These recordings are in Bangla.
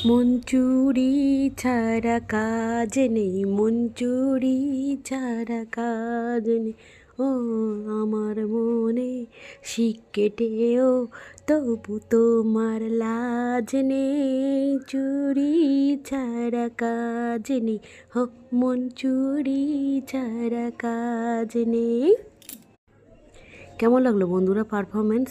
মঞ্চুরি ছাড়া কাজ নেই, মঞ্চুরি ছাড়া কাজ নেই। ও আমার মনে শিক কেটেও তবু তোমার লাজ নেই, চুরি ছাড়া কাজ নেই, হো মঞ্চুরি ছাড়া কাজ নেই। কেমন লাগলো বন্ধুরা পারফরমেন্স?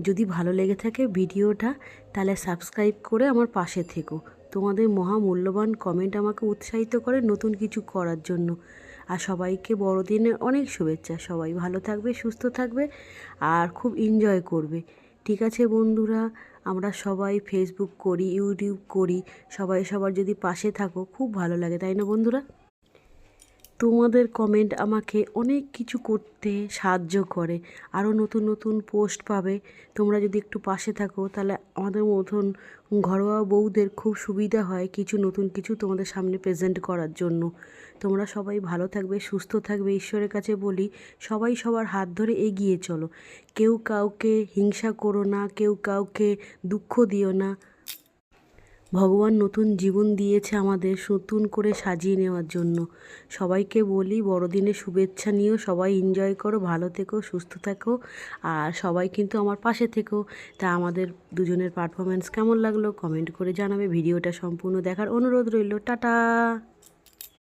যদি ভালো লেগে থাকে ভিডিওটা, তাহলে সাবস্ক্রাইব করে আমার পাশে থেকো। তোমাদের মহামূল্যবান কমেন্ট আমাকে উৎসাহিত করে নতুন কিছু করার জন্য। আর সবাইকে বড়দিনের অনেক শুভেচ্ছা। সবাই ভালো থাকবে, সুস্থ থাকবে আর খুব এনজয় করবে। ঠিক আছে বন্ধুরা, আমরা সবাই ফেসবুক করি, ইউটিউব করি, সবাই সবার যদি পাশে থাকো খুব ভালো লাগে, তাই না বন্ধুরা? তোমাদের কমেন্ট আমাকে অনেক কিছু করতে সাহায্য করে। আরও নতুন নতুন পোস্ট পাবে। তোমরা যদি একটু পাশে থাকো তাহলে আমাদের মতন ঘরোয়া বউদের খুব সুবিধা হয় কিছু নতুন কিছু তোমাদের সামনে প্রেজেন্ট করার জন্য। তোমরা সবাই ভালো থাকবে, সুস্থ থাকবে, ঈশ্বরের কাছে বলি সবাই সবার হাত ধরে এগিয়ে চলো। কেউ কাউকে হিংসা করো না, কেউ কাউকে দুঃখ দিও না। ভগবান নতুন জীবন দিয়েছে আমাদের নতুন করে সাজিয়ে নেওয়ার জন্য। সবাইকে বলি বড়দিনের শুভেচ্ছা নিও, সবাই এনজয় করো, ভালো থেকো, সুস্থ থাকো আর সবাই কিন্তু আমার পাশে থেকো। তা আমাদের দুজনের পারফরমেন্স কেমন লাগলো কমেন্ট করে জানাবে। ভিডিওটা সম্পূর্ণ দেখার অনুরোধ রইল। টাটা।